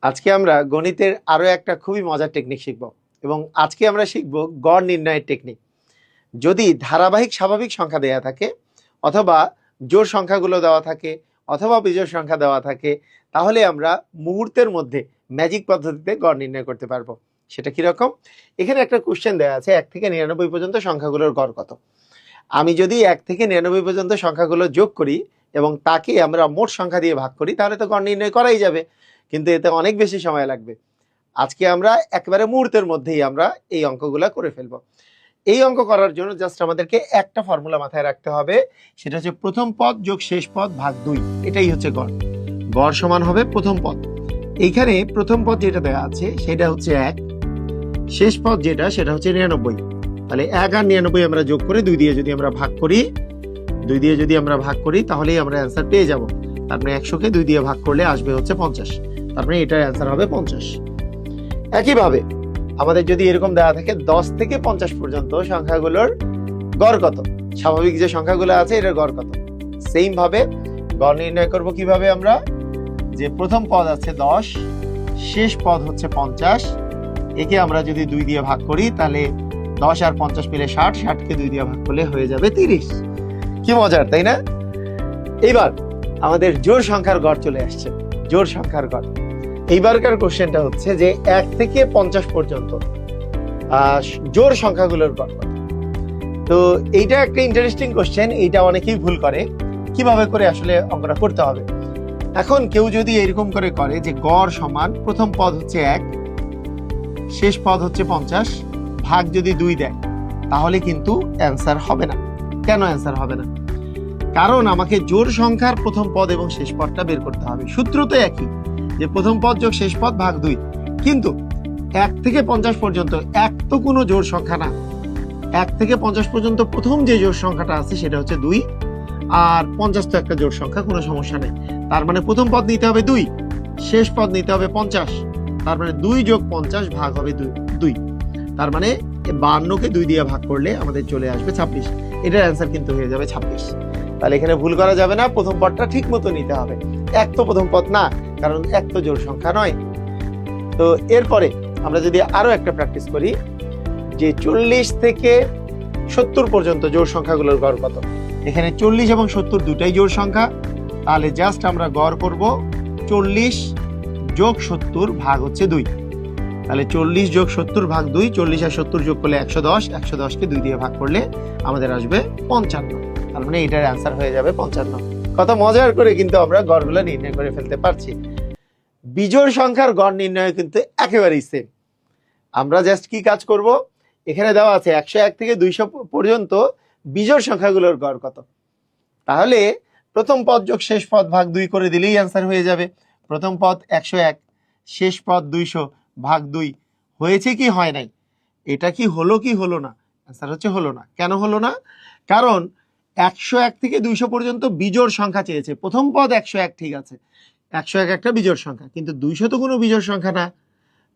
আজকে আমরা গণিতের আরো একটা খুবই মজার টেকনিক শিখব এবং আজকে আমরা শিখব গড় নির্ণয়ের টেকনিক। যদি ধারাবাহিক স্বাভাবিক সংখ্যা দেওয়া থাকে অথবা জোড় সংখ্যাগুলো দেওয়া থাকে অথবা বিজোড় সংখ্যা দেওয়া থাকে, তাহলে আমরা মুহূর্তের মধ্যে ম্যাজিক পদ্ধতিতে গড় নির্ণয় করতে পারবো। সেটা কিরকম? এখানে একটা কোশ্চেন দেওয়া আছে 1 থেকে 99 পর্যন্ত সংখ্যাগুলোর গড় কত। আমি যদি 1 থেকে 99 পর্যন্ত সংখ্যাগুলো যোগ করি এবং তাকে আমরা মোট সংখ্যা দিয়ে ভাগ করি, তাহলে তো গড় নির্ণয় করাই যাবে, কিন্তু এতে অনেক বেশি সময় লাগবে। আজকে আমরা একেবারে মুহূর্তের মধ্যেই আমরা এই অঙ্কগুলো করে ফেলবো। এই অঙ্ক করার জন্য জাস্ট আমাদেরকে একটা ফর্মুলা মাথায় রাখতে হবে, সেটা হচ্ছে প্রথম পদ যোগ শেষ পদ ভাগ 2। এটাই হচ্ছে গড়। গড় সমান হবে প্রথম পদ। এইখানে প্রথম পদ যেটা দেওয়া আছে সেটা হচ্ছে 1, শেষ পদ যেটা সেটা হচ্ছে 99। তাহলে 1 আর 99 আমরা যোগ করে 2 দিয়ে যদি আমরা ভাগ করি, তাহলেই আমরা অ্যান্সার পেয়ে যাব। তার মানে 100 কে 2 দিয়ে ভাগ করলে আসবে হচ্ছে 50। তার মানে এটার অ্যান্সার হবে 50। একইভাবে আমাদের যদি এরকম দেওয়া থাকে 10 থেকে 50 পর্যন্ত সংখ্যাগুলোর গড় কত, স্বাভাবিক যে সংখ্যাগুলো আছে এটার গড় কত, সেম ভাবে গড় নির্ণয় করব কিভাবে আমরা, যে প্রথম পদ আছে 10, শেষ পদ হচ্ছে 50, একে আমরা যদি 2 দিয়ে ভাগ করি তাহলে 10 আর 50 মিলে 60, 60 কে 2 দিয়ে ভাগ করলে হয়ে যাবে 30। কি মজার, তাই না? এইবার আমাদের জোড় সংখ্যার গড় চলে আসছে। জোড় সংখ্যার গড় এইবারকার কোশ্চেনটা হচ্ছে যে 1 থেকে 50 পর্যন্ত জোড় সংখ্যাগুলোর গড় কত। তো এইটা একটা ইন্টারেস্টিং কোশ্চেন, এইটা অনেকেই ভুল করে। কিভাবে করে আসলে অঙ্কটা করতে হবে? এখন কেউ যদি এরকম করে যে গড় সমান প্রথম পদ হচ্ছে 1, শেষ পদ হচ্ছে 50, ভাগ যদি 2 দেয়, তাহলে কিন্তু অ্যান্সার হবে না। কেন অ্যান্সার হবে না? কারণ আমাকে জোড় সংখ্যার প্রথম পদ এবং শেষ পদটা বের করতে হবে। সূত্র তো একই, যে প্রথম পদ যোগ শেষ পদ ভাগ 2, কিন্তু 1 থেকে 50 পর্যন্ত 1 তো কোনো জোড় সংখ্যা না। 1 থেকে 50 পর্যন্ত প্রথম যে জোড় সংখ্যাটা আছে সেটা হচ্ছে 2, আর 50 তো একটা জোড় সংখ্যা, কোনো সমস্যা নেই। তার মানে প্রথম পদ নিতে হবে 2, শেষ পদ নিতে হবে 50। তার মানে 2 যোগ 50 ভাগ হবে 2। তার মানে 52 কে 2 দিয়ে ভাগ করলে আমাদের চলে আসবে 26। এটার অ্যান্সার কিন্তু হয়ে যাবে 26। তাহলে এখানে ভুল করা যাবে না, প্রথম পদটা ঠিক মতো নিতে হবে। 1 তো প্রথম পদ না, কারণ 1 তো জোড় সংখ্যা নয়। তো এরপরে আমরা যদি আরো একটা প্র্যাকটিস করি, যে 40 থেকে 70 পর্যন্ত জোড় সংখ্যাগুলোর গড় কত। এখানে 40 এবং 70 দুটাই জোড় সংখ্যা, তাহলে জাস্ট আমরা গড় করব 40 যোগ 70 ভাগ হচ্ছে 2। তাহলে 40 যোগ 70 ভাগ 2, 40 আর 70 যোগ করলে 110, 110 কে 2 দিয়ে ভাগ করলে আমাদের আসবে 55। তার মানে এটার অ্যান্সার হয়ে যাবে 55। কত মজার করে কিন্তু আমরা গড়গুলো নির্ণয় করে ফেলতে পারছি। বিজোড় সংখ্যার গড় নির্ণয় কিন্তু একেবারেই সেম। আমরা জাস্ট কি কাজ করব, এখানে দেওয়া আছে 101 থেকে 200 পর্যন্ত বিজোড় সংখ্যাগুলোর গড় কত। তাহলে প্রথম পদ যোগ শেষ পদ ভাগ 2 করে দিলেই অ্যান্সার হয়ে যাবে। প্রথম পদ 101, শেষ পদ 200 ভাগ 2 হয়েছে কি হয় নাই? এটা কি হলো না? অ্যান্সার হচ্ছে হলো না। কেন হলো না? কারণ 101 থেকে 200 পর্যন্ত বিজোড় সংখ্যা চেয়েছে। প্রথম পদ 101 ঠিক আছে, 101 একটা বিজোড় সংখ্যা, কিন্তু 200 তো কোনো বিজোড় সংখ্যা না।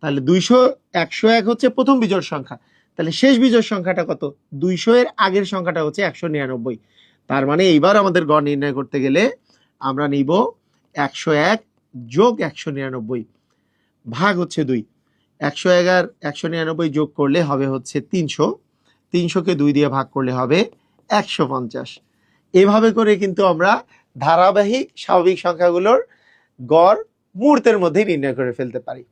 তাহলে 101 হচ্ছে প্রথম বিজোড় সংখ্যা, তাহলে শেষ বিজোড় সংখ্যাটা কত? 200 এর আগের সংখ্যাটা হচ্ছে 199। তার মানে এইবার আমাদের গড় নির্ণয় করতে গেলে আমরা নিব 101 যোগ 199 ভাগ হচ্ছে 2। 101 আর 199 যোগ করলে হবে হচ্ছে 300, 300 কে 2 দিয়ে ভাগ করলে হবে 150। এভাবে করে কিন্তু আমরা ধারাবাহিক স্বাভাবিক সংখ্যাগুলোর গড় মুহূর্তের মধ্যেই নির্ণয় করে ফেলতে পারি।